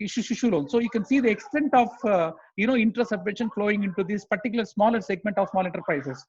Shushu loan. So you can see the extent of interest subvention flowing into this particular smaller segment of small enterprises.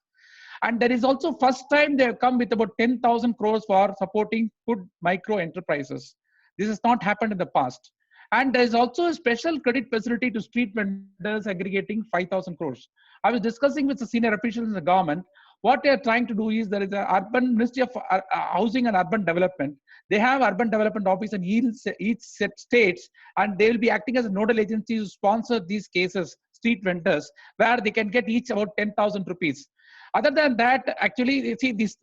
And there is also first time they have come with about 10,000 crores for supporting food micro enterprises. This has not happened in the past. And there is also a special credit facility to street vendors aggregating 5,000 crores. I was discussing with the senior officials in the government. What they are trying to do is there is an urban Ministry of Housing and Urban Development. They have urban development office in each states, and they will be acting as a nodal agency to sponsor these cases, street vendors, where they can get each about 10,000 rupees. Other than that, actually, you see this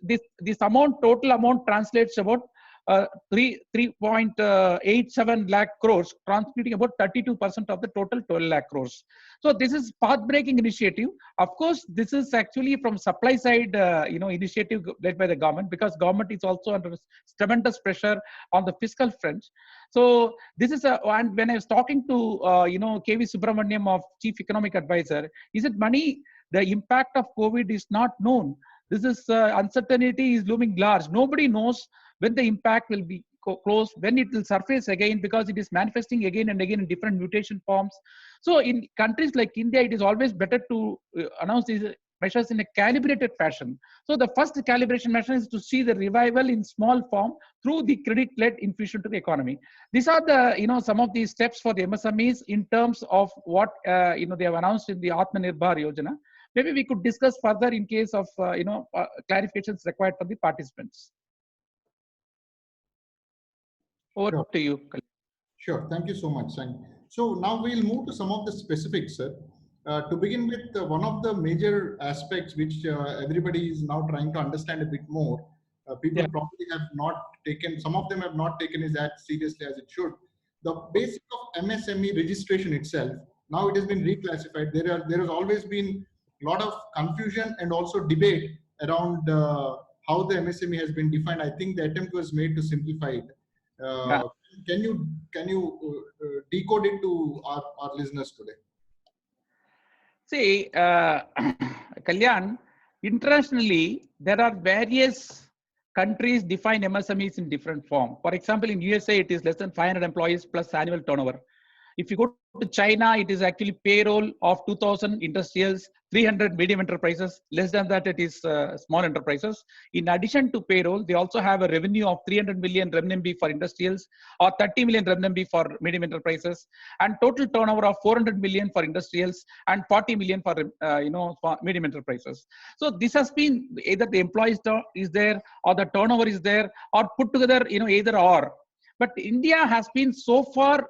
amount, total amount translates about 3.87 lakh crores, constituting about 32% of the total 12 lakh crores. So this is path-breaking initiative. Of course, this is actually from supply side, initiative led by the government, because government is also under tremendous pressure on the fiscal front. So this is and when I was talking to KV Subramaniam of Chief Economic Advisor, he said money. The impact of COVID is not known. This is uncertainty is looming large. Nobody knows when the impact will be close, when it will surface again, because it is manifesting again and again in different mutation forms. So in countries like India, it is always better to announce these measures in a calibrated fashion. So the first calibration measure is to see the revival in small form through the credit-led infusion to the economy. These are the some of these steps for the MSMEs in terms of what they have announced in the Atmanirbhar Yojana. Maybe we could discuss further in case of clarifications required from the participants. Over to you. Sure. Thank you so much. So now we'll move to some of the specifics, sir. To begin with, one of the major aspects which everybody is now trying to understand a bit more, people probably have not taken, some of them have not taken it as seriously as it should. The basic of MSME registration itself, now it has been reclassified. There has always been a lot of confusion and also debate around how the MSME has been defined. I think the attempt was made to simplify it. Can you decode it to our listeners today? See, Kalyan, internationally, there are various countries define MSMEs in different form. For example, in USA, it is less than 500 employees plus annual turnover. If you go to China, it is actually payroll of 2,000 industrials, 300 medium enterprises. Less than that, it is small enterprises. In addition to payroll, they also have a revenue of 300 million renminbi for industrials, or 30 million renminbi for medium enterprises, and total turnover of 400 million for industrials and 40 million for for medium enterprises. So this has been either the employees is there, or the turnover is there, or put together either or. But India has been so far,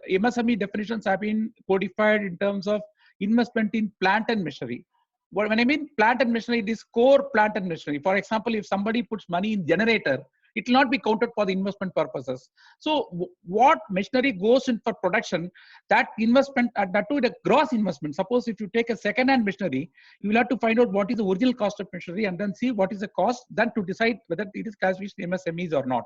MSME definitions have been codified in terms of investment in plant and machinery. When I mean plant and machinery, it is core plant and machinery. For example, if somebody puts money in generator, it will not be counted for the investment purposes. So what machinery goes in for production, that investment, that to the gross investment. Suppose if you take a second-hand machinery, you will have to find out what is the original cost of machinery and then see what is the cost, then to decide whether it is classified MSMEs or not.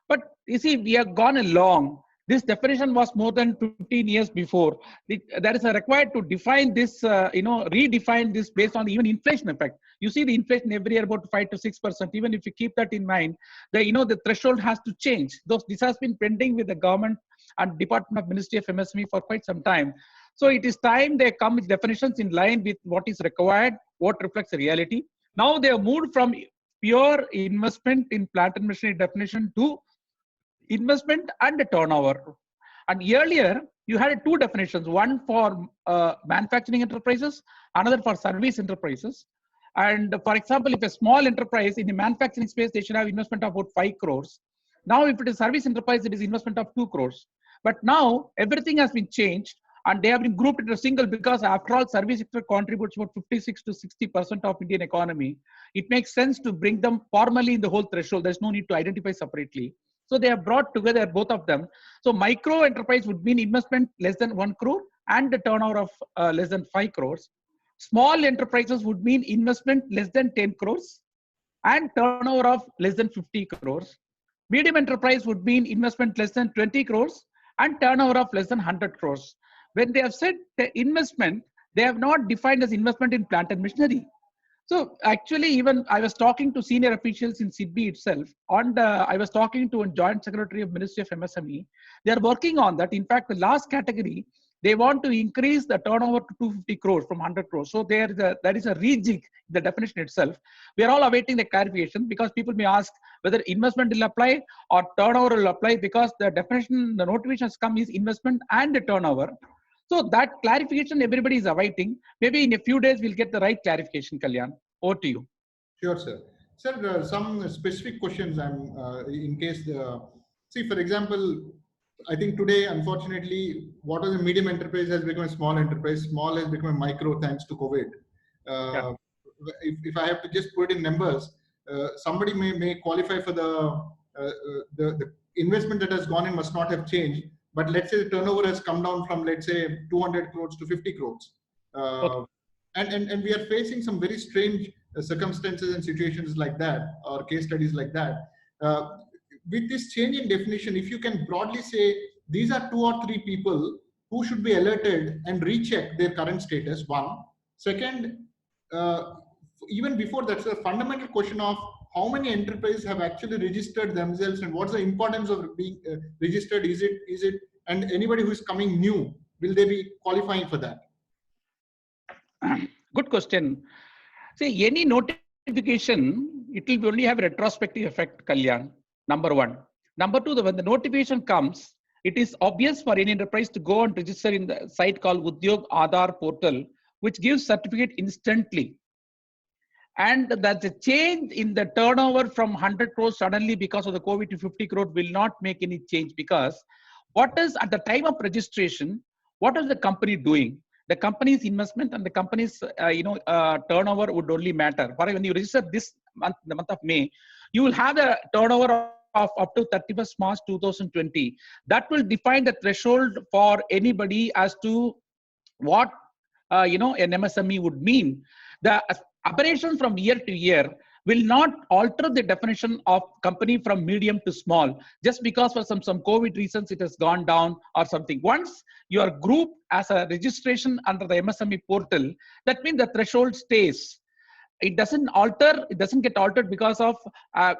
But you see, we have gone along. This definition was more than 15 years before. There is a required to define this, redefine this based on even inflation effect. You see the inflation every year about 5 to 6%. Even if you keep that in mind, the threshold has to change. This has been pending with the government and Department of Ministry of MSME for quite some time. So it is time they come with definitions in line with what is required, what reflects the reality. Now they have moved from pure investment in plant and machinery definition to investment and the turnover. And earlier, you had two definitions, one for manufacturing enterprises, another for service enterprises. And for example, if a small enterprise in the manufacturing space, they should have investment of about 5 crores. Now, if it is service enterprise, it is investment of 2 crores. But now, everything has been changed and they have been grouped into a single, because after all, service sector contributes about 56 to 60% of Indian economy. It makes sense to bring them formally in the whole threshold. There's no need to identify separately. So they have brought together both of them. So micro enterprise would mean investment less than 1 crore and the turnover of less than 5 crores. Small enterprises would mean investment less than 10 crores and turnover of less than 50 crores. Medium enterprise would mean investment less than 20 crores and turnover of less than 100 crores. When they have said the investment, they have not defined as investment in plant and machinery. So actually, even I was talking to senior officials in SIDBI itself, and I was talking to a joint secretary of Ministry of MSME. They are working on that. In fact, the last category, they want to increase the turnover to 250 crores from 100 crores. So there is a rejig in the definition itself. We are all awaiting the clarification because people may ask whether investment will apply or turnover will apply, because the definition, the notification has come is investment and the turnover. So that clarification everybody is awaiting. Maybe in a few days we'll get the right clarification, Kalyan. Over to you. Sure, sir. Sir, some specific questions. In case see, for example, I think today, unfortunately, what was a medium enterprise has become a small enterprise. Small has become a micro thanks to COVID. Yeah. If I have to just put it in numbers, somebody may qualify for the investment that has gone in must not have changed. But let's say the turnover has come down from, let's say, 200 crores to 50 crores. Okay. And we are facing some very strange circumstances and situations like that, or case studies like that. With this change in definition, if you can broadly say these are 2 or 3 people who should be alerted and recheck their current status, one. Second, even before that, the fundamental question of how many enterprises have actually registered themselves and what's the importance of being registered? Is it, and anybody who is coming new, will they be qualifying for that? Good question. See, any notification, it will only have retrospective effect, Kalyan. Number one. Number two, when the notification comes, it is obvious for any enterprise to go and register in the site called Udyog Aadhaar portal, which gives certificate instantly. And that the change in the turnover from 100 crores suddenly because of the COVID to 50 crores will not make any change, because what is at the time of registration, what is the company doing? The company's investment and the company's turnover would only matter. For when you register this month, the month of May, you will have a turnover of up to 31st March 2020. That will define the threshold for anybody as to what an MSME would mean. The aberrations from year to year will not alter the definition of company from medium to small just because for some COVID reasons it has gone down or something. Once you are grouped as a registration under the MSME portal, that means the threshold stays. It doesn't alter, it doesn't get altered because of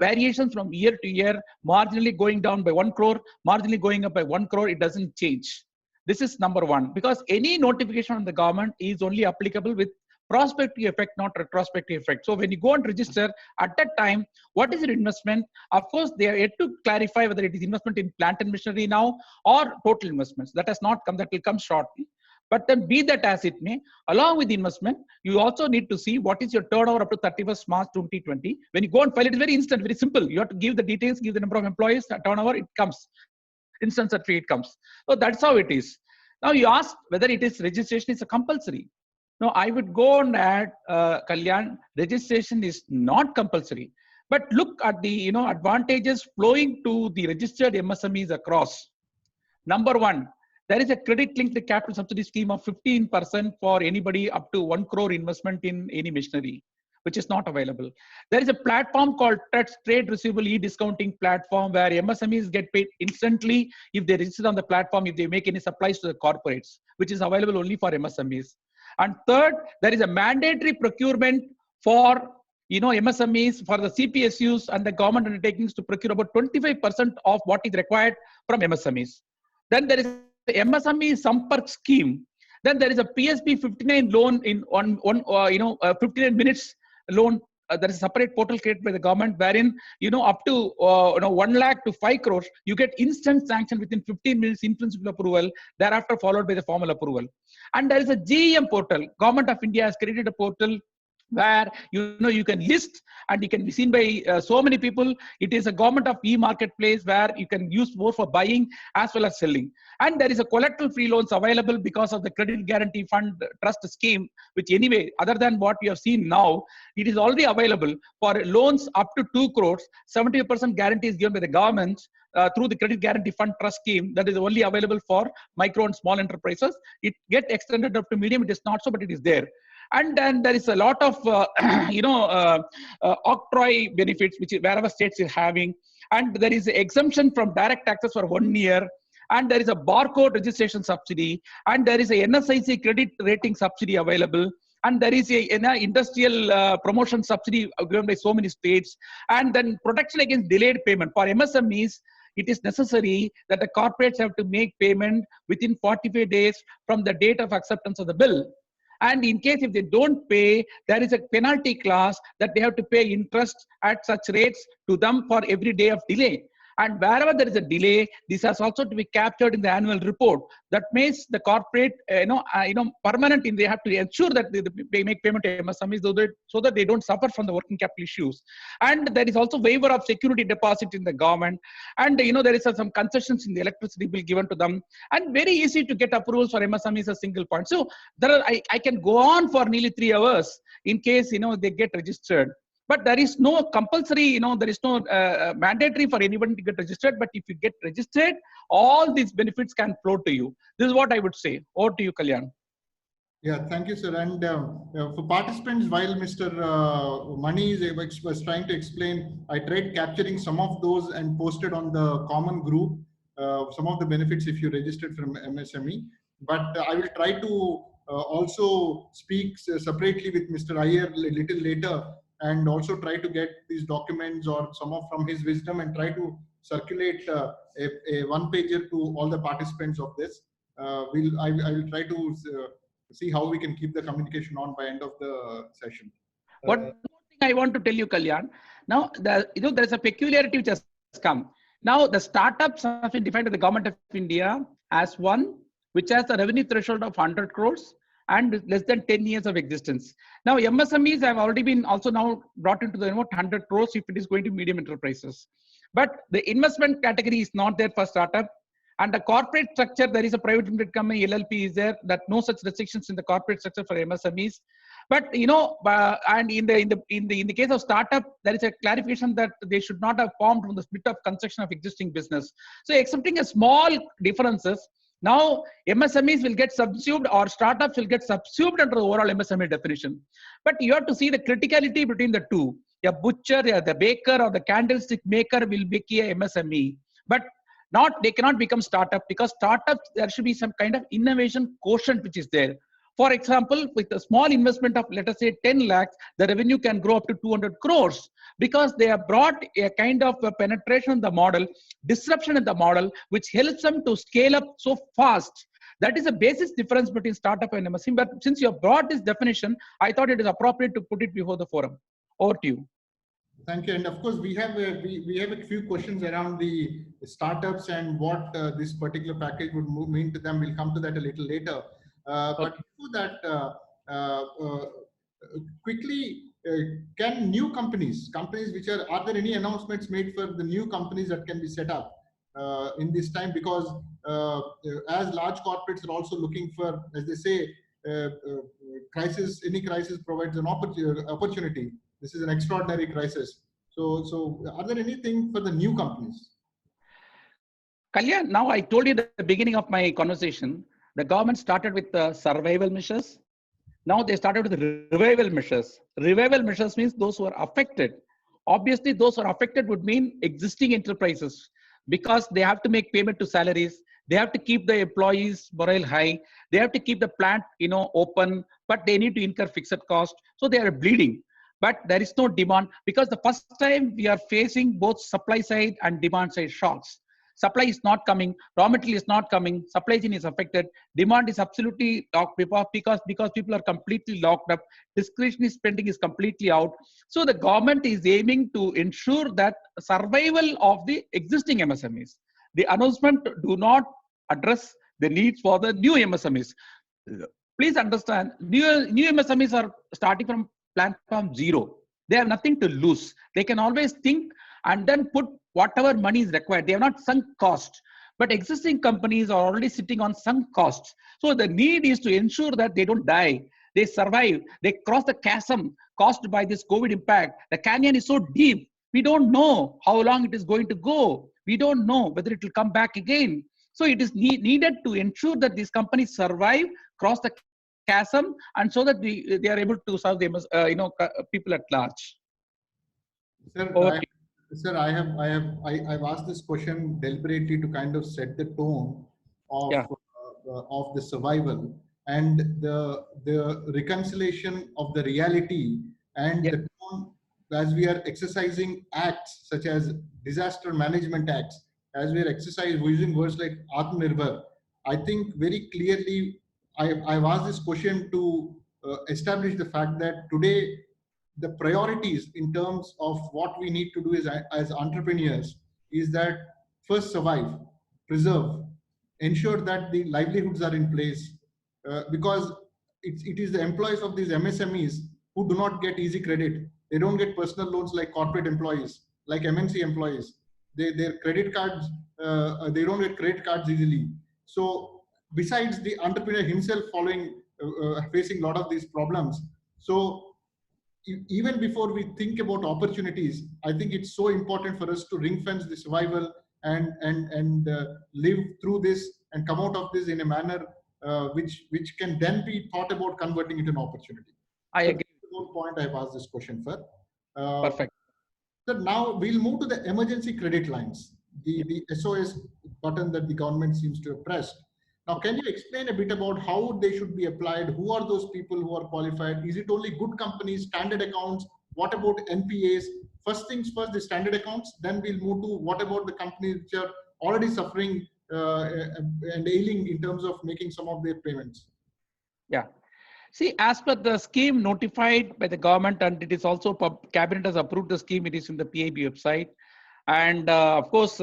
variations from year to year, marginally going down by 1 crore, marginally going up by 1 crore, it doesn't change. This is number one, because any notification from the government is only applicable with prospective effect, not retrospective effect. So when you go and register at that time, what is your investment? Of course, they are yet to clarify whether it is investment in plant and machinery now or total investments. That has not come, that will come shortly. But then be that as it may, along with the investment, you also need to see what is your turnover up to 31st March 2020. When you go and file, it is very instant, very simple. You have to give the details, give the number of employees, turnover, it comes. Instant certificate comes. So that's how it is. Now you ask whether it is registration is a compulsory. No, I would go on add, Kalyan, registration is not compulsory. But look at the advantages flowing to the registered MSMEs across. Number one, there is a credit linked capital subsidy scheme of 15% for anybody up to 1 crore investment in any machinery, which is not available. There is a platform called Trade Receivable E-Discounting platform where MSMEs get paid instantly if they register on the platform, if they make any supplies to the corporates, which is available only for MSMEs. And third, there is a mandatory procurement for MSMEs, for the CPSUs and the government undertakings to procure about 25% of what is required from MSMEs. Then there is the MSME Sampark scheme. Then there is a PSB 59 loan in 59 minutes loan. There is a separate portal created by the government wherein up to 1 lakh to 5 crores you get instant sanction within 15 minutes in principle approval, thereafter followed by the formal approval. And there is a GEM portal. Government of India has created a portal where you can list and you can be seen by so many people. It is a government of e-marketplace where you can use more for buying as well as selling. And there is a collateral free loans available because of the credit guarantee fund trust scheme, which anyway, other than what we have seen now, it is already available for loans up to 2 crores. 70% guarantee is given by the government through the credit guarantee fund trust scheme that is only available for micro and small enterprises. It gets extended up to medium. It is not so, but it is there. And then there is a lot of, octroi benefits, which wherever states is having. And there is exemption from direct taxes for 1 year. And there is a barcode registration subsidy. And there is a NSIC credit rating subsidy available. and there is a industrial promotion subsidy given by so many states, and then protection against delayed payment. For MSMEs, it is necessary that the corporates have to make payment within 45 days from the date of acceptance of the bill. And in case if they don't pay, there is a penalty clause that they have to pay interest at such rates to them for every day of delay. And wherever there is a delay, this has also to be captured in the annual report. That means the corporate, permanent, they have to ensure that they make payment to MSMEs so that they don't suffer from the working capital issues. And there is also waiver of security deposit in the government. And there is some concessions in the electricity bill given to them. And very easy to get approvals for MSMEs a single point. So I can go on for nearly 3 hours in case they get registered. But there is no compulsory, there is no mandatory for anyone to get registered. But if you get registered, all these benefits can flow to you. This is what I would say. Over to you, Kalyan. Yeah, thank you, sir. And for participants, while Mr. Mani was trying to explain, I tried capturing some of those and posted on the common group, some of the benefits if you registered from MSME. But I will try to also speak separately with Mr. Iyer a little later, and also try to get these documents or some of from his wisdom and try to circulate a one-pager to all the participants of this. I will try to see how we can keep the communication on by end of the session. One more thing I want to tell you, Kalyan. Now, there's a peculiarity which has come. Now, the startups have been defined by the government of India as one which has a revenue threshold of 100 crores and less than 10 years of existence. Now, MSMEs have already been also now brought into the 100 crores if it is going to medium enterprises. But the investment category is not there for startup. And the corporate structure, there is a private limited company, LLP is there, that no such restrictions in the corporate structure for MSMEs. But and in the case of startup, there is a clarification that they should not have formed from the split of construction of existing business. So, accepting a small differences, now MSMEs will get subsumed or startups will get subsumed under the overall MSME definition. But you have to see the criticality between the two. A butcher, the baker, or the candlestick maker will be a MSME. But they cannot become startup, because startups, there should be some kind of innovation quotient which is there. For example, with a small investment of, let us say, 10 lakhs, the revenue can grow up to 200 crores because they have brought a kind of a penetration in the model, disruption in the model, which helps them to scale up so fast. That is a basis difference between startup and MSME. But since you have brought this definition, I thought it is appropriate to put it before the forum. Over to you. Thank you. And of course, we have a few questions around the startups and what this particular package would mean to them. We'll come to that a little later. But before that, quickly, can new companies which are there any announcements made for the new companies that can be set up in this time? Because as large corporates are also looking for, as they say, any crisis provides an opportunity. This is an extraordinary crisis. So are there anything for the new companies? Kalyan, now I told you at the beginning of my conversation, the government started with the survival measures. Now they started with the revival measures. Revival measures means those who are affected. Obviously, those who are affected would mean existing enterprises, because they have to make payment to salaries. They have to keep the employees' morale high. They have to keep the plant, open, but they need to incur fixed cost. So they are bleeding. But there is no demand, because the first time we are facing both supply side and demand side shocks. Supply is not coming, raw material is not coming, supply chain is affected, demand is absolutely locked because people are completely locked up, discretionary spending is completely out. So the government is aiming to ensure that survival of the existing MSMEs. The announcement do not address the needs for the new MSMEs. Please understand, new MSMEs are starting from platform zero. They have nothing to lose. They can always think and then put whatever money is required. They have not sunk cost, but existing companies are already sitting on sunk costs. So the need is to ensure that they don't die. They survive. They cross the chasm caused by this COVID impact. The canyon is so deep. We don't know how long it is going to go. We don't know whether it will come back again. So it is needed to ensure that these companies survive, cross the chasm, and so that they are able to serve them, people at large. Sir, I've asked this question deliberately to kind of set the tone of the survival. and the reconciliation of the reality and Yeah. the tone as we are exercising acts such as disaster management acts, as we are exercising using words like Atmanirbhar. I think very clearly I've asked this question to establish the fact that today the priorities in terms of what we need to do as entrepreneurs is that first survive, preserve, ensure that the livelihoods are in place, because it is the employees of these MSMEs who do not get easy credit. They don't get personal loans like corporate employees, like MNC employees. Their credit cards, they don't get credit cards easily. So besides the entrepreneur himself facing a lot of these problems, so even before we think about opportunities, I think it's so important for us to ring fence the survival and live through this and come out of this in a manner which can then be thought about converting into an opportunity. I So agree. that's the whole point I've asked this question for. Uh, Perfect. so now we'll move to the emergency credit lines, the SOS button that the government seems to have pressed. Now, can you explain a bit about how they should be applied? Who are those people who are qualified? Is it only good companies, standard accounts? What about NPAs? First things first, the standard accounts. Then we'll move to what about the companies which are already suffering and ailing in terms of making some of their payments. Yeah. See, as per the scheme notified by the government, and it is also cabinet has approved the scheme. It is in the PIB website, and of course,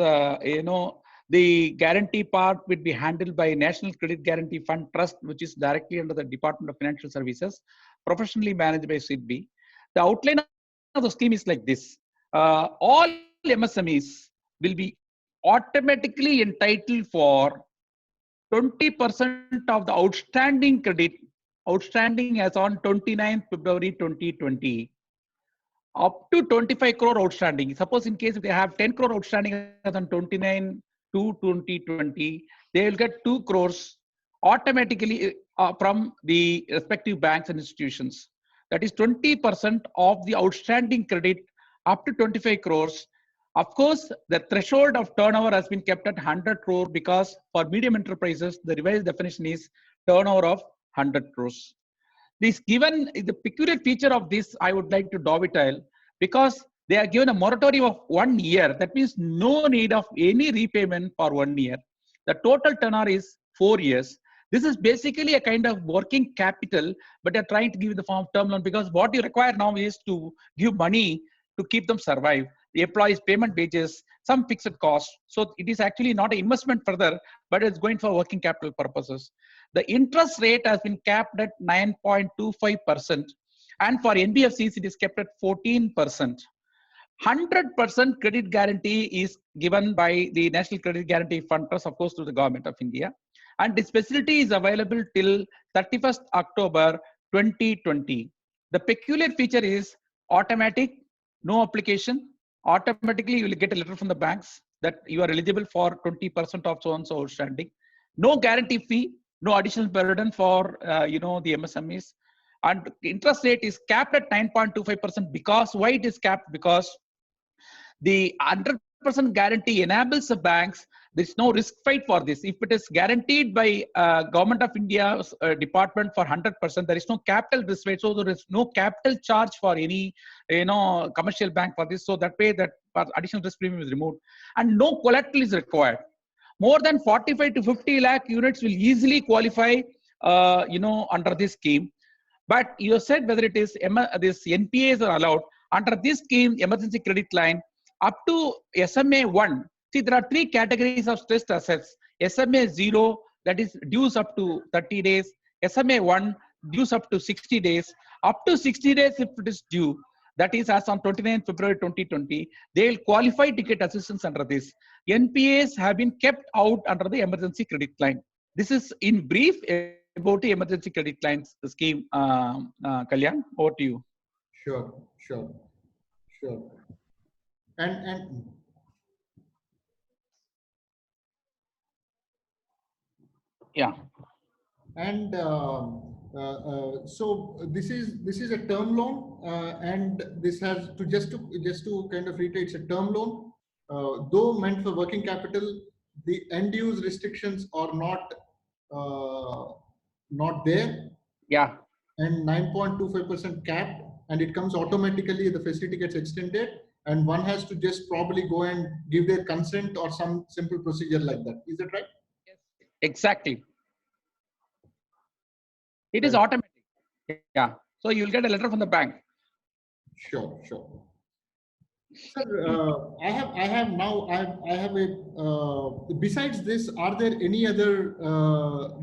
the guarantee part will be handled by National Credit Guarantee Fund Trust, which is directly under the Department of Financial Services, professionally managed by SIDBI. The outline of the scheme is like this: all MSMEs will be automatically entitled for 20% of the outstanding as on 29th February 2020, up to 25 crore outstanding. Suppose in case if they have 10 crore outstanding as on 29 to 2020, they will get 2 crores automatically from the respective banks and institutions. That is 20% of the outstanding credit up to 25 crores. Of course, the threshold of turnover has been kept at 100 crore because for medium enterprises, the revised definition is turnover of 100 crores. This given the peculiar feature of this, I would like to dovetail because they are given a moratorium of 1 year. That means no need of any repayment for 1 year. The total tenor is 4 years. This is basically a kind of working capital, but they're trying to give the form of term loan because what you require now is to give money to keep them survive. The employees' payment wages, some fixed costs. So it is actually not an investment further, but it's going for working capital purposes. The interest rate has been capped at 9.25%. And for NBFCs, it is kept at 14%. 100% credit guarantee is given by the National Credit Guarantee Fund Trust, of course, to the Government of India. And this facility is available till 31st October 2020. The peculiar feature is automatic, no application. Automatically, you will get a letter from the banks that you are eligible for 20% of so-and-so outstanding. No guarantee fee, no additional burden for the MSMEs. And interest rate is capped at 9.25% because why it is capped? Because the 100% guarantee enables the banks. There's no risk fight for this. If it is guaranteed by Government of India's department for 100%, there is no capital risk weight. So there is no capital charge for any commercial bank for this. So that way that additional risk premium is removed, and no collateral is required. More than 45 to 50 lakh units will easily qualify, under this scheme. But you said whether it is this NPAs are allowed under this scheme, emergency credit line, up to SMA 1. See, there are 3 categories of stressed assets. SMA 0, that is dues up to 30 days. SMA 1, dues up to 60 days. Up to 60 days if it is due, that is as on 29th February 2020, they will qualify to get assistance under this. NPAs have been kept out under the emergency credit line. This is in brief about the emergency credit lines scheme. Kalyan, over to you. Sure. And yeah. And so this is a term loan, and this has to just to kind of reiterate, it's a term loan, though meant for working capital. The end use restrictions are not not there, Yeah. and 9.25% capped, and it comes automatically, the facility gets extended, and one has to just probably go and give their consent or some simple procedure like that. Is that right? Yes. Exactly. It is Right. automatic. Yeah. So you'll get a letter from the bank. Sure, sure. Sir, I have a, besides this, are there any other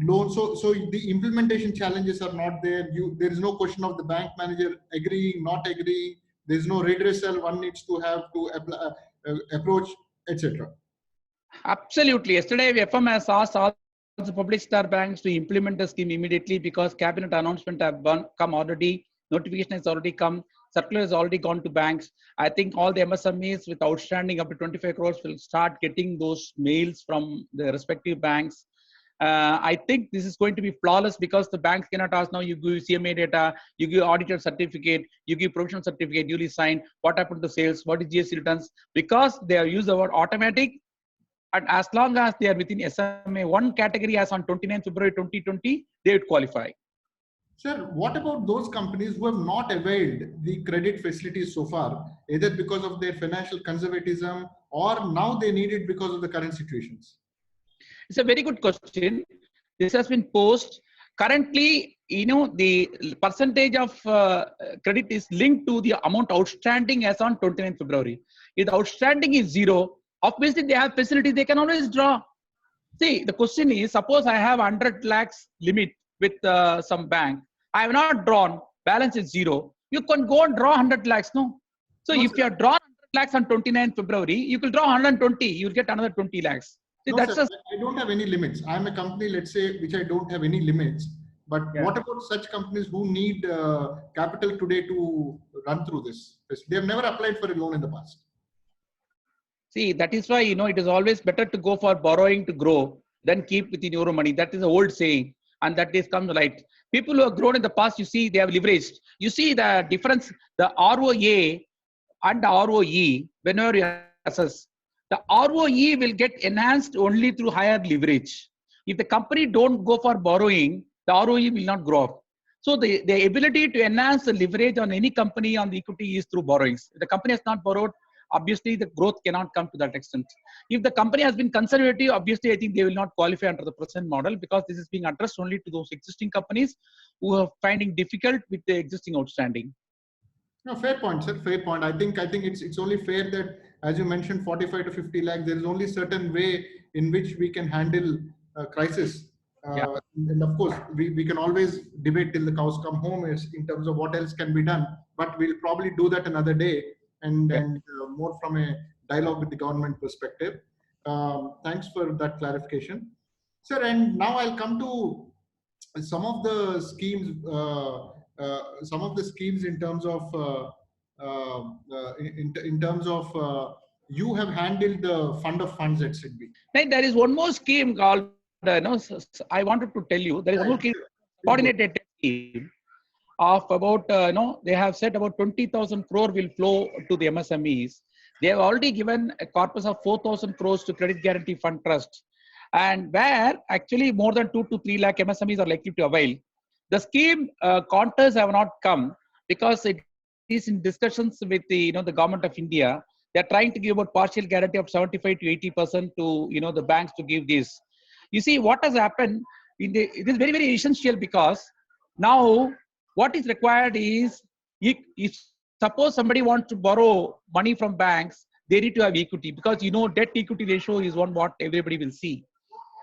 loans? So the implementation challenges are not there. There is no question of the bank manager agreeing, not agreeing. There is no redressal one needs to have to approach, etc. Absolutely. Yesterday, FM has asked all the public sector banks to implement the scheme immediately because cabinet announcement have come already. Notification has already come. Circular has already gone to banks. I think all the MSMEs with outstanding up to 25 crores will start getting those mails from the respective banks. I think this is going to be flawless because the banks cannot ask now you give CMA data, you give auditor certificate, you give provisional certificate, duly signed, what happened to sales, what is GST returns, because they have used the word automatic. And as long as they are within SMA 1 category as on 29 February 2020, they would qualify. Sir, what about those companies who have not availed the credit facilities so far, either because of their financial conservatism or now they need it because of the current situations? It's a very good question. This has been posed. Currently, the percentage of credit is linked to the amount outstanding as on 29 February. If the outstanding is zero, obviously they have facility, they can always draw. See, the question is, suppose I have 100 lakhs limit with some bank. I have not drawn, balance is zero. You can go and draw 100 lakhs, no? So No, if sir. you have drawn 100 lakhs on 29 February, you will draw 120, you'll get another 20 lakhs. See, No, that's sir, a, I don't have any limits. I'm a company, let's say, which I don't have any limits. But yeah. what about such companies who need capital today to run through this? They have never applied for a loan in the past. See, that is why, it is always better to go for borrowing to grow than keep within your money. That is an old saying. And that is come to light. People who have grown in the past, you see, they have leveraged. You see the difference, the ROA and the ROE, whenever you assess, the ROE will get enhanced only through higher leverage. If the company don't go for borrowing, the ROE will not grow up. So the ability to enhance the leverage on any company on the equity is through borrowings. If the company has not borrowed, obviously the growth cannot come to that extent. If the company has been conservative, obviously I think they will not qualify under the present model because this is being addressed only to those existing companies who are finding difficult with the existing outstanding. No, fair point, sir. Fair point. I think it's only fair that, as you mentioned, 45 to 50 lakh. There is only certain way in which we can handle crisis. Yeah. And of course, we can always debate till the cows come home in terms of what else can be done. But we'll probably do that another day and Yeah. more from a dialogue with the government perspective. Thanks for that clarification, sir. And now I'll come to some of the schemes. Some of the schemes in terms of in terms of you have handled the fund of funds at SIDBI. Right, there is one more scheme called, I wanted to tell you, there is one more scheme, coordinated scheme of about, they have said about 20,000 crore will flow to the MSMEs. They have already given a corpus of 4,000 crores to Credit Guarantee Fund Trust. And where actually more than 2 to 3 lakh MSMEs are likely to avail. The scheme contours have not come because it is in discussions with the government of India. They are trying to give about partial guarantee of 75 to 80% to the banks to give this. You see what has happened. It is very, very essential because now what is required is if suppose somebody wants to borrow money from banks, they need to have equity because debt equity ratio is one what everybody will see.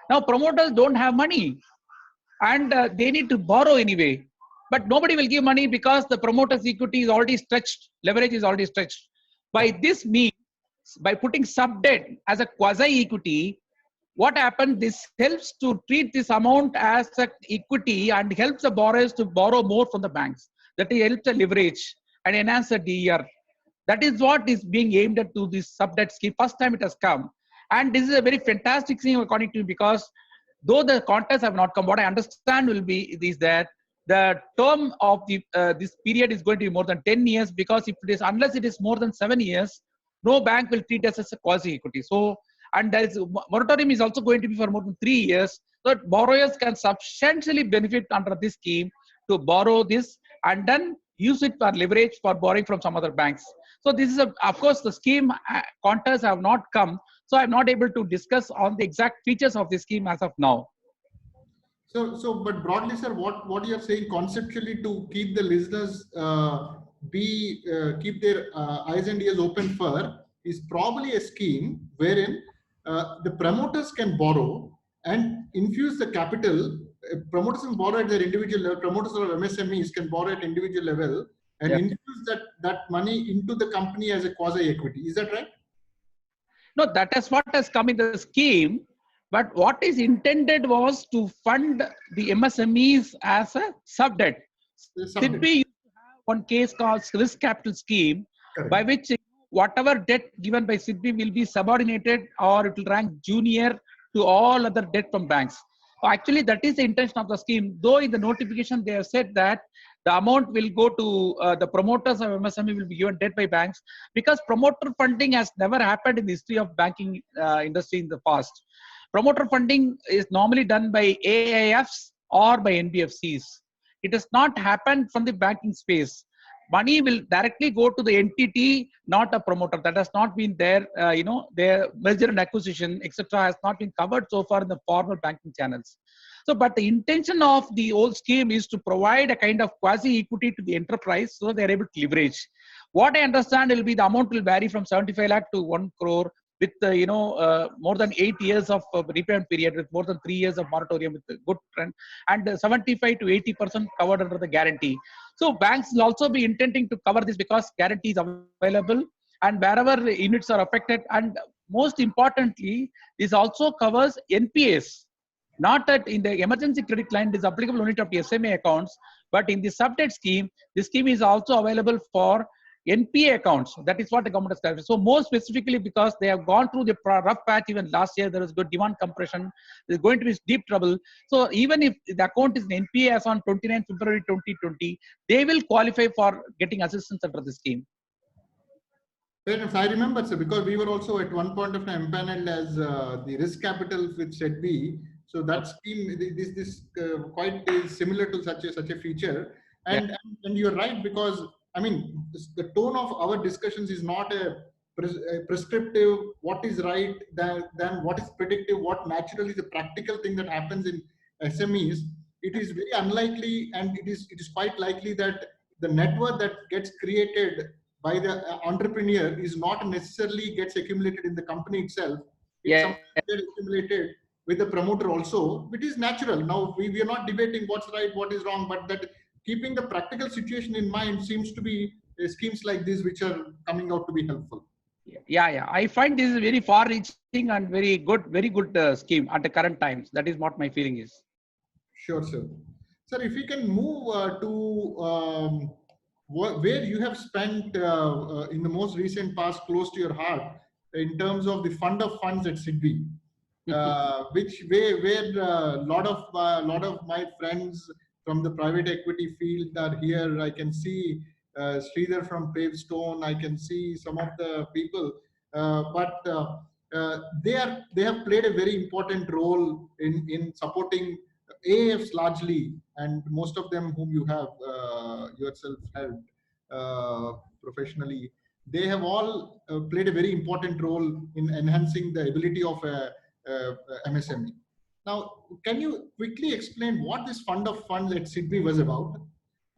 Now promoters don't have money and they need to borrow anyway, but nobody will give money because the promoter's equity is already stretched, leverage is already stretched. By this means, by putting sub debt as a quasi equity, what happened? This helps to treat this amount as an equity and helps the borrowers to borrow more from the banks. That helps the leverage and enhance the DER. That is what is being aimed at to this sub debt scheme. First time it has come, and this is a very fantastic thing according to me because though the contests have not come, what I understand will be is that the term of this period is going to be more than 10 years because if it is unless it is more than 7 years, no bank will treat us as a quasi equity. So and there is moratorium is also going to be for more than 3 years. So that borrowers can substantially benefit under this scheme to borrow this and then use it for leverage for borrowing from some other banks. So this is of course the scheme contours have not come, so I'm not able to discuss on the exact features of the scheme as of now. But broadly, sir, what you're saying conceptually to keep the listeners keep their eyes and ears open for is probably a scheme wherein the promoters can borrow and infuse the capital. Promoters can borrow at their individual level. Promoters or MSMEs can borrow at individual level and Yeah. infuse that money into the company as a quasi equity. Is that right? No, that is what has come in the scheme. But what is intended was to fund the MSMEs as a sub-debt. SIDBI used to have one case called risk capital scheme, Correct. by which whatever debt given by SIDBI will be subordinated or it will rank junior to all other debt from banks. So actually, that is the intention of the scheme. Though in the notification they have said that the amount will go to the promoters of MSME will be given debt by banks, because promoter funding has never happened in the history of banking industry in the past. Promoter funding is normally done by AIFs or by NBFCs. It has not happened from the banking space. Money will directly go to the entity, not a promoter. That has not been there. Their merger and acquisition, etc., has not been covered so far in the formal banking channels. So, but the intention of the old scheme is to provide a kind of quasi-equity to the enterprise so they are able to leverage. What I understand will be the amount will vary from 75 lakh to 1 crore with more than 8 years of repayment period, with more than 3 years of moratorium with a good trend, and 75 to 80% covered under the guarantee. So banks will also be intending to cover this because guarantee is available and wherever units are affected. And most importantly, this also covers NPAs. Not that in the emergency credit line it is applicable only to SMA accounts, but in the sub-debt scheme, this scheme is also available for NPA accounts. That is what the government has clarified. So more specifically, because they have gone through the rough patch even last year, there was good demand compression. There's going to be deep trouble. So even if the account is an NPA as on 29 February 2020, they will qualify for getting assistance under the scheme. Fair enough. I remember, sir, because we were also at one point of time paneled as the risk capital with SEDBI. So that scheme, this quite is similar to such a feature. And you're right, because I mean, the tone of our discussions is not a prescriptive, what is right, than what is predictive, what naturally is the practical thing that happens in SMEs. It is very unlikely, and it is quite likely that the network that gets created by the entrepreneur is not necessarily gets accumulated in the company itself. It's something that gets accumulated with the promoter also, which is natural. Now, we are not debating what's right, what is wrong, but that keeping the practical situation in mind seems to be schemes like this which are coming out to be helpful. Yeah. I find this is very far-reaching and very good scheme at the current times. That is what my feeling is. Sure, sir. Sir, if we can move to where you have spent in the most recent past close to your heart in terms of the fund of funds at SIDBI, where a lot of my friends from the private equity field are here. I can see Sridhar from Pavestone. I can see some of the people, but they have played a very important role in supporting AIFs largely, and most of them whom you have yourself helped professionally. They have all played a very important role in enhancing the ability of a MSME. Now, can you quickly explain what this fund of funds at SIDBI was about?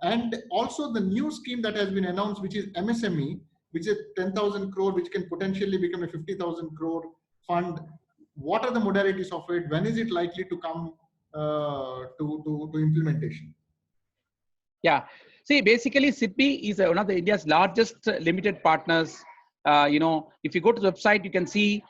And also the new scheme that has been announced, which is MSME, which is 10,000 crore, which can potentially become a 50,000 crore fund. What are the modalities of it? When is it likely to come to implementation? Yeah. See, basically, SIDBI is one of the India's largest limited partners. If you go to the website, you can see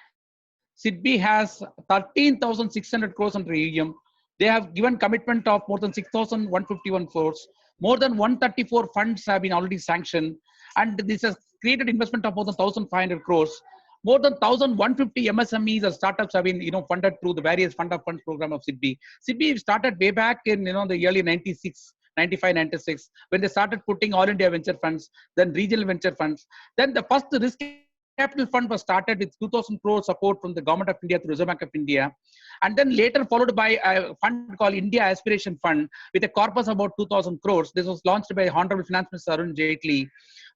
SIDBI has 13,600 crores under AUM. They have given commitment of more than 6,151 crores. More than 134 funds have been already sanctioned. And this has created investment of more than 1,500 crores. More than 1,150 MSMEs or startups have been funded through the various fund of funds program of SIDBI. SIDBI started way back in the early 95, 96, when they started putting all India venture funds, then regional venture funds. Then the first risk Capital Fund was started with 2,000 crore support from the Government of India through Reserve Bank of India, and then later followed by a fund called India Aspiration Fund with a corpus about 2,000 crores. This was launched by Honorable Finance Minister Arun Jaitley.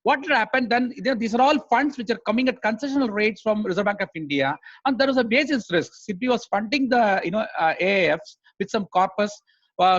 What happened then? These are all funds which are coming at concessional rates from Reserve Bank of India, and there was a basis risk. SIDBI was funding the AIFs with some corpus.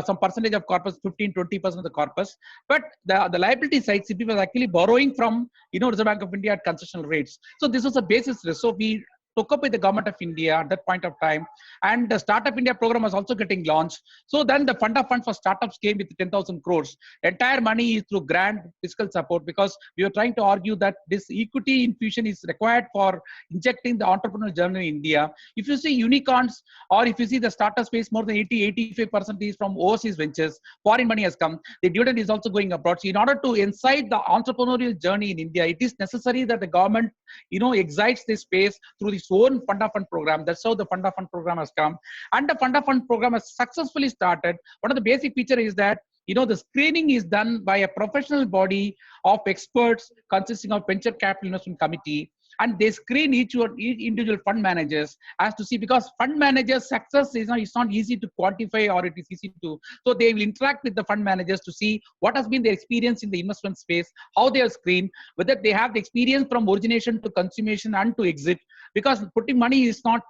Some percentage of corpus, 15-20% of the corpus, but the liability side, CP was actually borrowing from Reserve Bank of India at concessional rates. So this was a basis risk. So we took up with the Government of India at that point of time, and the Startup India program was also getting launched. So then the Fund of Funds for Startups came with 10,000 crores. Entire money is through grant fiscal support, because we were trying to argue that this equity infusion is required for injecting the entrepreneurial journey in India. If you see unicorns, or if you see the startup space, more than 80-85% is from overseas ventures. Foreign money has come. The dividend is also going abroad. So in order to incite the entrepreneurial journey in India, it is necessary that the government excites this space through its own Fund of Fund program. That's how the Fund of Fund program has come. And the Fund of Fund program has successfully started. One of the basic features is that the screening is done by a professional body of experts consisting of venture capital investment committee, and they screen each individual fund managers as to see, because fund managers' success is not easy to quantify, or it is easy to. So they will interact with the fund managers to see what has been their experience in the investment space, how they are screened, whether they have the experience from origination to consummation and to exit. Because putting money is not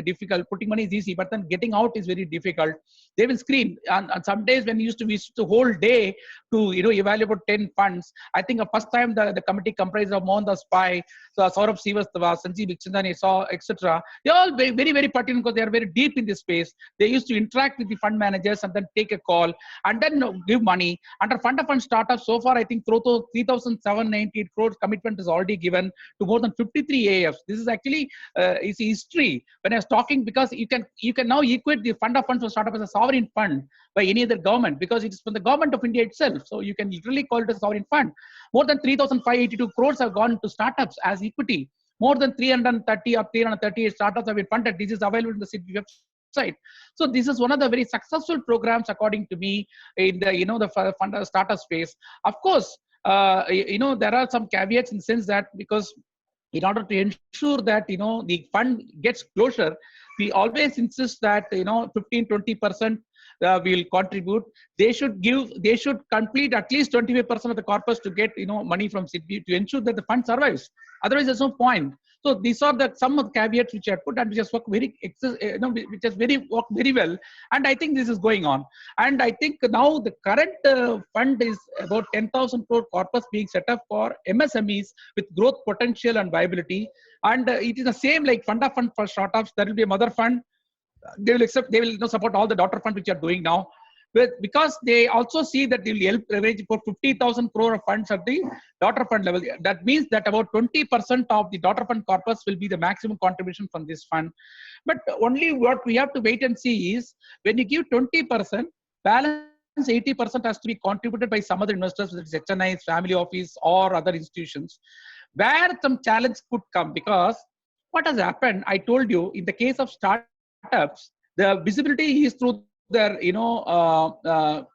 difficult. Putting money is easy, but then getting out is very difficult. They will screen, and some days when we used to whole day to evaluate 10 funds. I think the first time the committee comprised of Mohandas Pai, Saurabh Srivastava, Sanjeev Chandani, etc. They are all very, very pertinent, because they are very deep in this space. They used to interact with the fund managers and then take a call and then give money. Under Fund of Fund Startups, so far I think 3,798 crores commitment is already given to more than 53 AIFs. This is actually is history. When I was talking, because you can now equate the Fund of Funds for Startup as a sovereign fund by any other government, because it is from the Government of India itself. So you can literally call it a sovereign fund. More than 3,582 crores have gone to startups as equity. More than 330 or 338 startups have been funded. This is available in the SIDBI website. So this is one of the very successful programs, according to me, in the the fund startup space. Of course, there are some caveats in the sense that, because in order to ensure that the fund gets closure, we always insist that 15-20% will contribute. They should complete at least 25% of the corpus to get money from SIDBI to ensure that the fund survives. Otherwise, there's no point. So these are some of the caveats which I put, and which has worked worked very well. And I think this is going on. And I think now the current fund is about 10,000 crore corpus being set up for MSMEs with growth potential and viability. And it is the same like Fund of Fund for Startups. There will be a mother fund. They will support all the daughter funds which are doing now. But because they also see that they will help leverage for 50,000 crore of funds at the daughter fund level. That means that about 20% of the daughter fund corpus will be the maximum contribution from this fund. But only what we have to wait and see is, when you give 20%, balance 80% has to be contributed by some other investors, whether it's HNIs, family office, or other institutions, where some challenge could come. Because what has happened, I told you, in the case of startups, the visibility is through their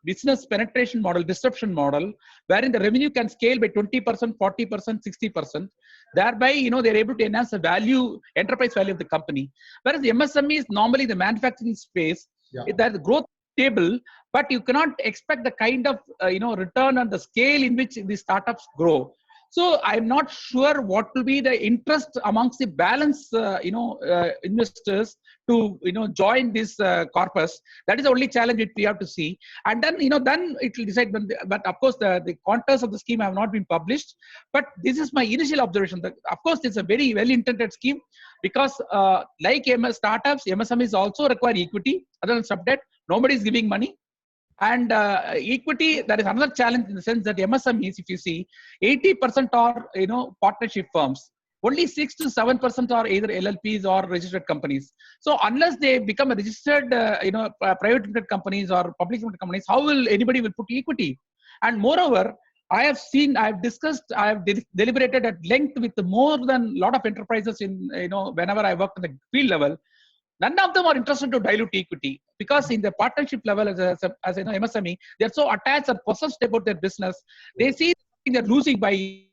business penetration model, disruption model, wherein the revenue can scale by 20%, 40%, 60%. Thereby, they're able to enhance the value, enterprise value of the company. Whereas the MSME is normally the manufacturing space, that the growth stable, but you cannot expect the kind of return on the scale in which the startups grow. So I'm not sure what will be the interest amongst the balance, investors to join this corpus. That is the only challenge which we have to see. And then then it will decide. But of course, the contours of the scheme have not been published. But this is my initial observation. That of course, it's a very well-intended scheme, because like startups, MSMEs also require equity other than sub debt. Nobody is giving money. And equity, that is another challenge, in the sense that MSMEs, if you see, 80% are partnership firms. Only 6 to 7% are either LLPs or registered companies. So unless they become a registered, private limited companies or public limited companies, how will anybody will put equity? And moreover, I have deliberated at length with more than a lot of enterprises in whenever I worked at the field level. None of them are interested to dilute equity, because in the partnership level, as MSME, they're so attached and possessed about their business. They see they're losing by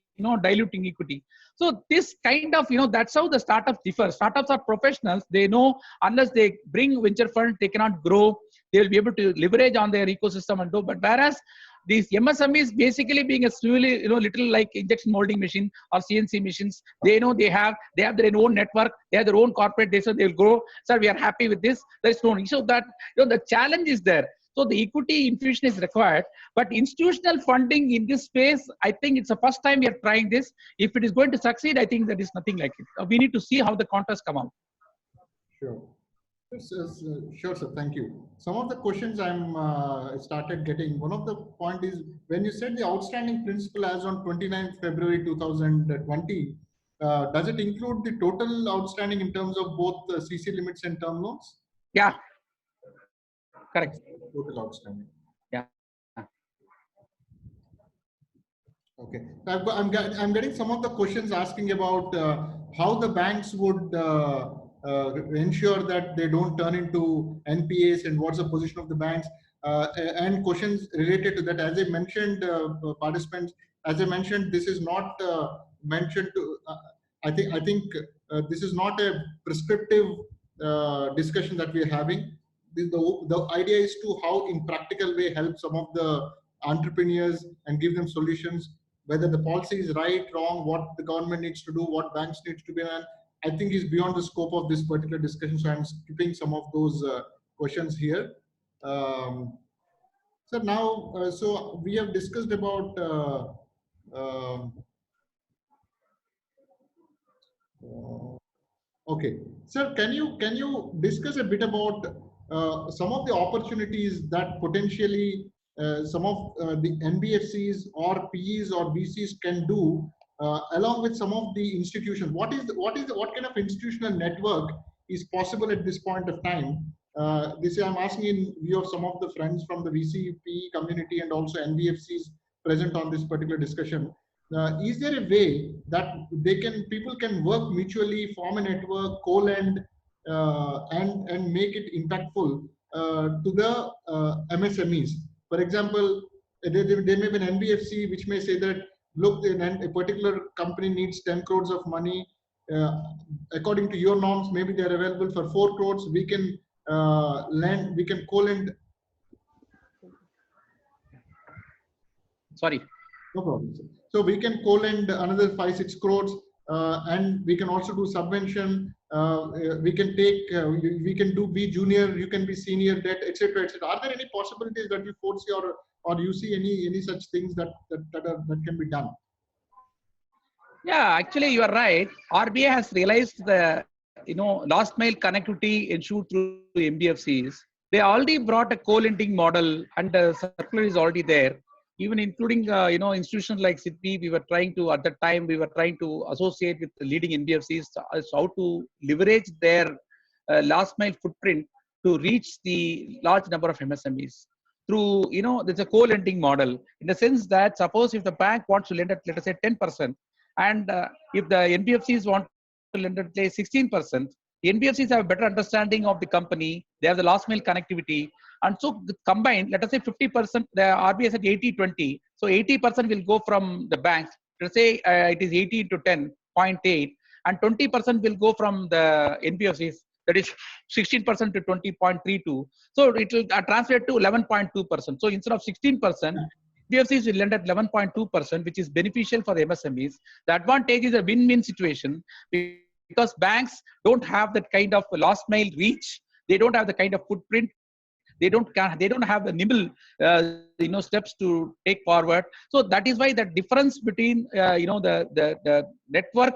diluting equity. So this kind of, that's how the startups differ. Startups are professionals. They know unless they bring venture fund, they cannot grow. They will be able to leverage on their ecosystem and do. But whereas these MSMEs basically being a slowly, little like injection molding machine or CNC machines, they know they have their own network, they have their own corporate data, they'll grow. Sir, we are happy with this. There is no issue. So that, the challenge is there. So the equity infusion is required, but institutional funding in this space, I think it's the first time we are trying this. If it is going to succeed, I think that is nothing like it. We need to see how the contracts come out. Sure. Sure, sir. Thank you. Some of the questions I'm started getting. One of the point is when you said the outstanding principal as on 29th February 2020, does it include the total outstanding in terms of both the CC limits and term loans? Yeah. Correct. Total outstanding. Yeah. Okay. I'm getting some of the questions asking about how the banks would ensure that they don't turn into NPAs and what's the position of the banks, and questions related to that. As I mentioned, participants, as I mentioned, this is not mentioned to. I think this is not a prescriptive discussion that we're having. The idea is to how in practical way help some of the entrepreneurs and give them solutions, whether the policy is right, wrong, what the government needs to do, what banks needs to be done, I think is beyond the scope of this particular discussion. So I'm skipping some of those questions here. So now, so we have discussed about okay, sir, can you discuss a bit about some of the opportunities that potentially some of the NBFCs or PEs or VCs can do along with some of the institutions? What kind of institutional network is possible at this point of time? This I'm asking in view of some of the friends from the VC PE community and also NBFCs present on this particular discussion. Is there a way that people can work mutually, form a network, co-lend, and make it impactful to the MSMEs? For example, there may be an NBFC which may say that, look, a particular company needs 10 crores of money. According to your norms, maybe they're available for 4 crores. We can lend, we can co-lend. Sorry. No problem, sir. So we can co-lend another 5-6 crores, and we can also do subvention. We can take, we can do be junior, you can be senior debt, etc., etc. Are there any possibilities that you foresee, or you see any such things that can be done? Yeah, actually, you are right. RBI has realized the last mile connectivity ensured through NBFCs. They already brought a co-lending model, and the circular is already there. Even including institutions like SIDBI, we were trying to, at that time, we were trying to associate with the leading NBFCs as how to leverage their last mile footprint to reach the large number of MSMEs through, there's a co-lending model in the sense that suppose if the bank wants to lend at, let us say 10%, and if the NBFCs want to lend at, say 16%, the NBFCs have a better understanding of the company, they have the last mile connectivity, and so combined, let us say 50%, the RBI said 80-20. So 80% will go from the banks. Let's say it is 80 to 10.8, and 20% will go from the NBFCs. That is 16% to 20.32. So it will translate to 11.2%. So instead of 16%, NBFCs will lend at 11.2%, which is beneficial for the MSMEs. The advantage is a win-win situation because banks don't have that kind of last mile reach. They don't have the kind of footprint. They don't have the nimble steps to take forward. So that is why the difference between the network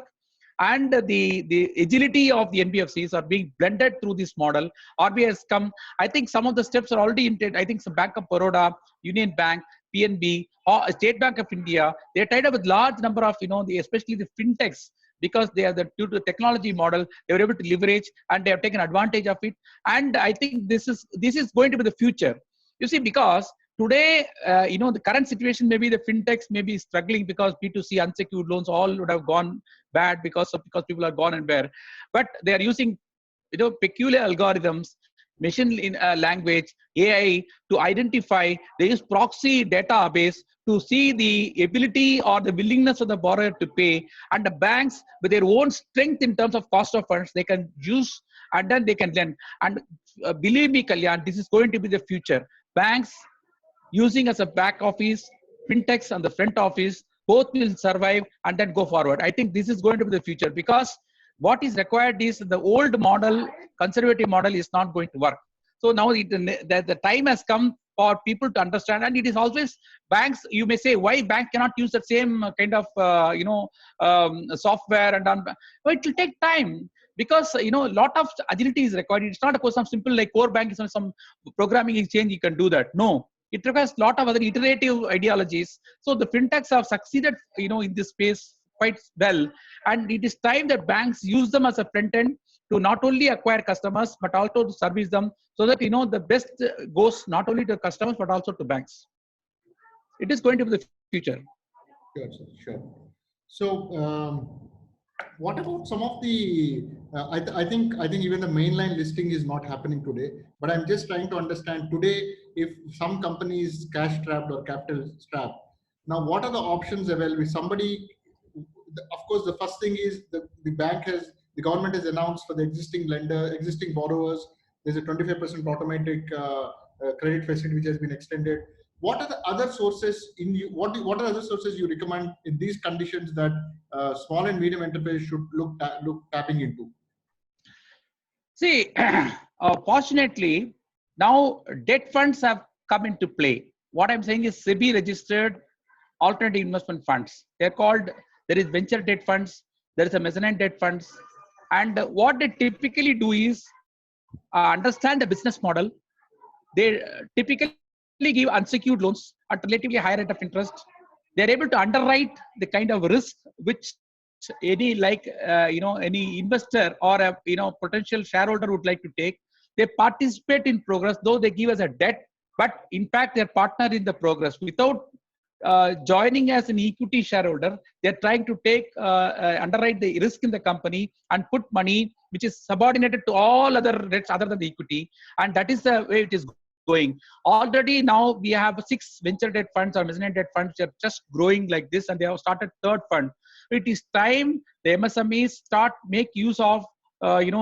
and the agility of the NBFCs are being blended through this model. RBI has come. I think some of the steps are already intended. I think some Bank of Baroda, Union Bank, PNB, or State Bank of India, they tied up with large number of especially the fintechs, because they are due to the technology model, they were able to leverage and they have taken advantage of it. And I think this is going to be the future. You see, because today, the current situation, maybe the fintechs may be struggling because B2C unsecured loans all would have gone bad because people are gone and bare. But they are using, peculiar algorithms language, AI, to identify, they use proxy database to see the ability or the willingness of the borrower to pay. And the banks, with their own strength in terms of cost of funds, they can use and then they can lend. And believe me, Kalyan, this is going to be the future. Banks using as a back office, fintechs on the front office, both will survive and then go forward. I think this is going to be the future, because what is required is the old model, conservative model, is not going to work. So now the time has come for people to understand, and it is always banks. You may say, why bank cannot use the same kind of software and done? Well, it will take time, because a lot of agility is required. It's not a question of simple like core bank is some programming exchange you can do that. No, it requires a lot of other iterative ideologies. So the fintechs have succeeded, in this space quite well, and it is time that banks use them as a front end to not only acquire customers but also to service them, so that the best goes not only to customers but also to banks. It is going to be the future. Sure, sir, sure. So, what about some of the? I think even the mainline listing is not happening today. But I'm just trying to understand today, if some company is cash strapped or capital strapped. Now, what are the options available? Somebody, of course, the first thing is the government has announced for the existing borrowers, there's a 25% automatic credit facility which has been extended. What are the other sources what are other sources you recommend in these conditions that small and medium enterprise should look tapping into? See, fortunately, now debt funds have come into play. What I'm saying is SEBI registered alternative investment funds. They're called, there is venture debt funds, there is a mezzanine debt funds. And what they typically do is understand the business model. They typically give unsecured loans at relatively higher rate of interest. They're able to underwrite the kind of risk which any any investor or a potential shareholder would like to take. They participate in progress, though they give us a debt, but in fact they're partner in the progress. Without joining as an equity shareholder, they're trying to take underwrite the risk in the company and put money which is subordinated to all other debts other than the equity, and that is the way it is going. Already now we have 6 venture debt funds or mezzanine debt funds that are just growing like this, and they have started third fund. It is time the MSMEs make use of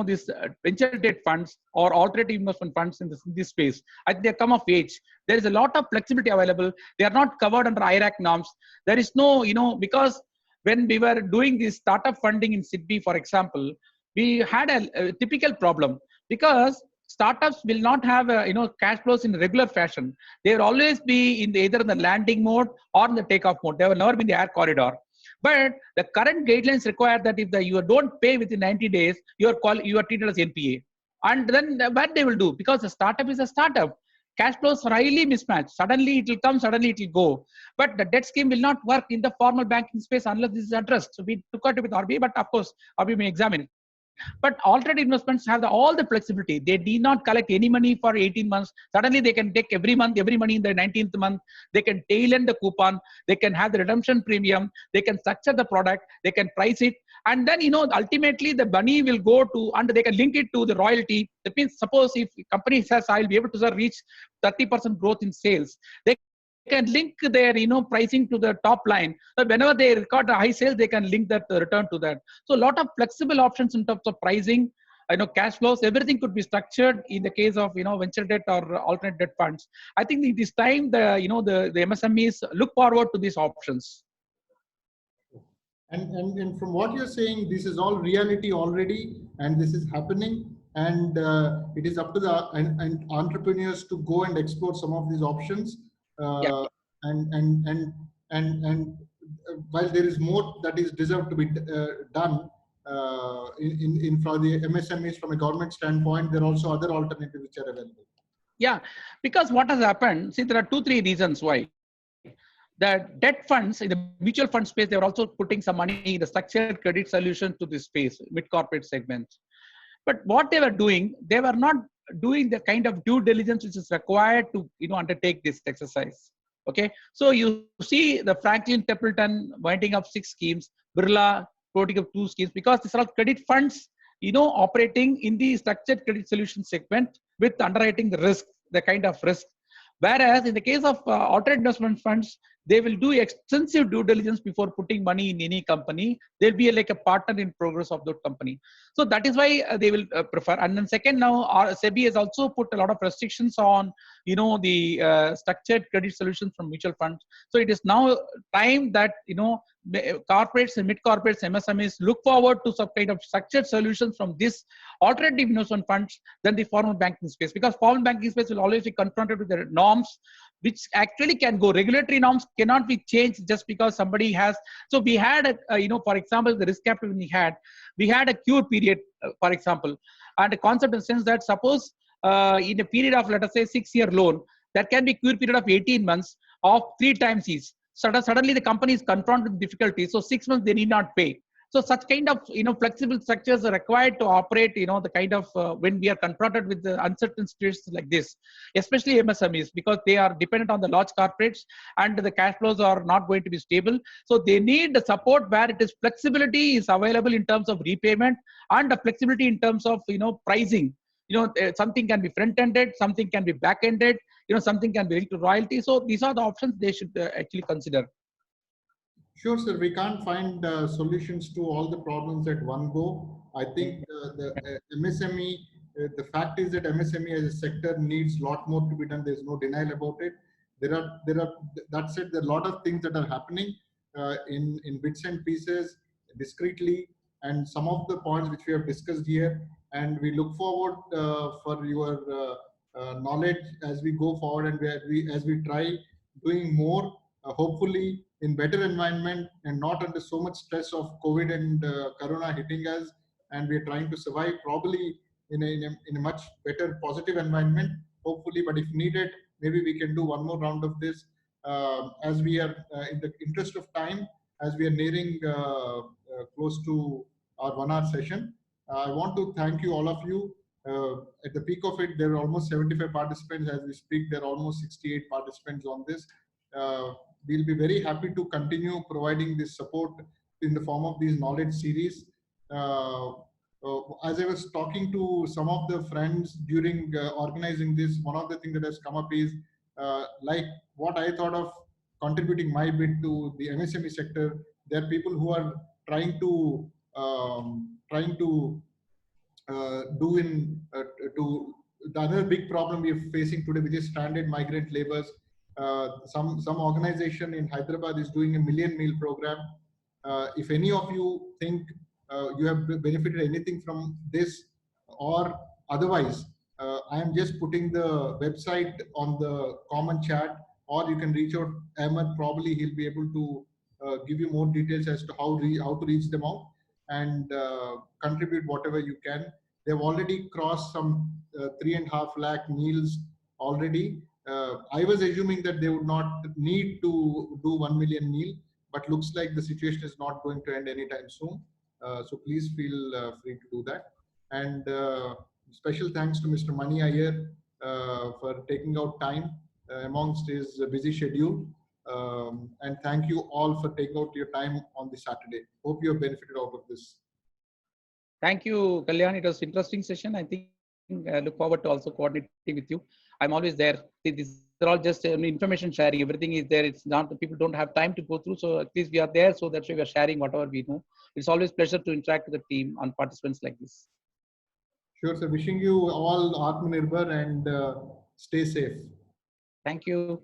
this venture debt funds or alternative investment funds in this space. I think they come of age. There is a lot of flexibility available. They are not covered under IRAC norms. There is no, because when we were doing this startup funding in SIDBI, for example, we had a typical problem, because startups will not have cash flows in regular fashion. They will always be either in the landing mode or in the takeoff mode. They will never be in the air corridor. But the current guidelines require that if you don't pay within 90 days, you are treated as NPA. And then what they will do, because the startup is a startup, cash flows are highly mismatched. Suddenly it will come, suddenly it will go. But the debt scheme will not work in the formal banking space unless this is addressed. So we took it with RBI, but of course RBI may examine it. But alternative investments have all the flexibility. They need not collect any money for 18 months. Suddenly they can take every money in the 19th month. They can tail end the coupon. They can have the redemption premium. They can structure the product. They can price it. And then, ultimately the money will go to, and they can link it to the royalty. That means, suppose if company says, I'll be able to reach 30% growth in sales, they can link their pricing to the top line. So whenever they record a high sales, they can link that return to that. So a lot of flexible options in terms of pricing, cash flows, everything could be structured in the case of venture debt or alternate debt funds. I think it is time the MSMEs look forward to these options. And from what you're saying, this is all reality already, and this is happening, and it is up to the and entrepreneurs to go and explore some of these options. Yeah. And while there is more that is deserved to be done from the MSMEs from a government standpoint, there are also other alternatives which are available. Yeah, because what has happened, see, there are 2-3 reasons why. The debt funds in the mutual fund space, they were also putting some money in the structured credit solution to this space, mid-corporate segments. But what they were doing, they were not doing the kind of due diligence which is required to undertake this exercise. Okay, so you see the Franklin Templeton winding up 6 schemes, Birla putting up 2 schemes, because these are all credit funds operating in the structured credit solution segment, with underwriting the risk, the kind of risk. Whereas in the case of alternate investment funds, they will do extensive due diligence before putting money in any company. They'll be like a partner in progress of that company. So that is why they will prefer. And then second, now SEBI has also put a lot of restrictions on, the structured credit solutions from mutual funds. So it is now time that, corporates and mid-corporates, MSMEs look forward to some kind of structured solutions from this alternative investment funds than the formal banking space, because formal banking space will always be confronted with the norms, which actually can go. Regulatory norms cannot be changed just because somebody has. So we had, for example, the risk capital we had a cure period, for example, and a concept in the sense that suppose in a period of, let us say, 6-year loan, that can be cure period of 18 months of 3 times each. Suddenly the company is confronted with difficulties, so 6 months they need not pay. So such kind of flexible structures are required to operate, the kind of when we are confronted with the uncertain situations like this, especially MSMEs, because they are dependent on the large corporates and the cash flows are not going to be stable. So they need the support where it is flexibility is available in terms of repayment, and the flexibility in terms of pricing. Something can be front-ended, something can be back-ended, something can be linked to royalty. So these are the options they should actually consider. Sure, sir. We can't find solutions to all the problems at one go. I think the MSME, the fact is that MSME as a sector needs a lot more to be done. There's no denial about it. That said, there are a lot of things that are happening in bits and pieces, discreetly, and some of the points which we have discussed here. And we look forward for your knowledge as we go forward, and as we try doing more, hopefully in better environment and not under so much stress of COVID and Corona hitting us. And we're trying to survive probably in a much better positive environment, hopefully. But if needed, maybe we can do one more round of this as we are in the interest of time, as we are nearing close to our 1-hour session. I want to thank you, all of you. At the peak of it, there are almost 75 participants. As we speak, there are almost 68 participants on this. We'll be very happy to continue providing this support in the form of these knowledge series. As I was talking to some of the friends during organizing this, one of the things that has come up is like what I thought of contributing my bit to the MSME sector. There are people who are trying to do to the other big problem we are facing today, which is stranded migrant laborers. Some organization in Hyderabad is doing a million meal program. If any of you think you have benefited anything from this or otherwise, I am just putting the website on the common chat, or you can reach out Ahmed. Probably he'll be able to give you more details as to how to reach them out and contribute whatever you can. They've already crossed some 3.5 lakh meals already. I was assuming that they would not need to do 1 million meal, but looks like the situation is not going to end anytime soon. So please feel free to do that. And special thanks to Mr. Mani Iyer for taking out time amongst his busy schedule. And thank you all for taking out your time on this Saturday. Hope you have benefited out of this. Thank you, Kalyan. It was an interesting session. I think look forward to also coordinating with you. I'm always there. These are all just information sharing. Everything is there. It's not that people don't have time to go through. So at least we are there. So that's why we are sharing whatever we know. It's always a pleasure to interact with the team on participants like this. Sure, sir. Wishing you all Atmanirbhar and stay safe. Thank you.